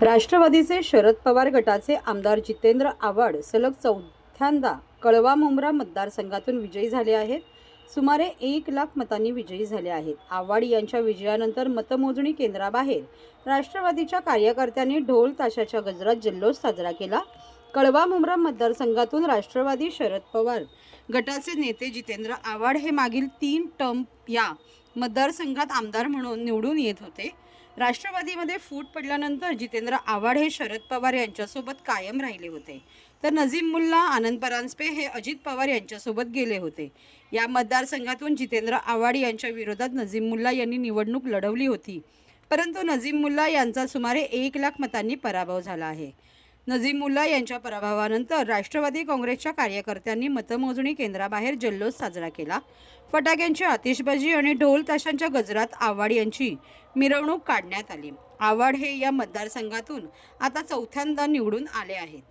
राष्ट्रवादीचे शरद पवार गटाचे आमदार जितेंद्र आव्हाड सलग चौथ्यांदा कळवा मुंब्रा मतदारसंघातून विजयी झाले आहेत. सुमारे 1 लाख मतांनी विजयी झाले आहेत. आव्हाड यांच्या विजयानंतर मतमोजणी केंद्राबाहेर राष्ट्रवादीच्या कार्यकर्त्यांनी ढोल ताशाच्या गजरात जल्लोष साजरा केला. कळवा मुंब्रा मतदारसंघातून राष्ट्रवादी शरद पवार गटाचे नेते जितेंद्र आव्हाड हे मागील 3 टर्म या मतदारसंघात आमदार म्हणून निवडून येत होते. राष्ट्रवादीमध्ये फूट पडल्यानंतर जितेंद्र आव्हाड हे शरद पवार यांच्यासोबत कायम राहिले होते, तर नजीम मुल्ला, आनंद परांजपे हे अजित पवार यांच्यासोबत गेले होते. या मतदारसंघातून जितेंद्र आव्हाड यांच्या विरोधात नजीम मुल्ला यांनी निवडणूक लढवली होती, परंतु नजीम मुल्ला यांचा सुमारे 1 लाख मतांनी पराभव झाला आहे. नजीम मुल्ला यांच्या पराभवानंतर राष्ट्रवादी काँग्रेसच्या कार्यकर्त्यांनी मतमोजणी केंद्राबाहेर जल्लोष साजरा केला. फटाक्यांची आतिषबाजी आणि ढोल ताशांच्या गजरात आव्हाड यांची मिरवणूक काढण्यात आली. आव्हाड हे या मतदारसंघातून आता चौथ्यांदा निवडून आले आहेत.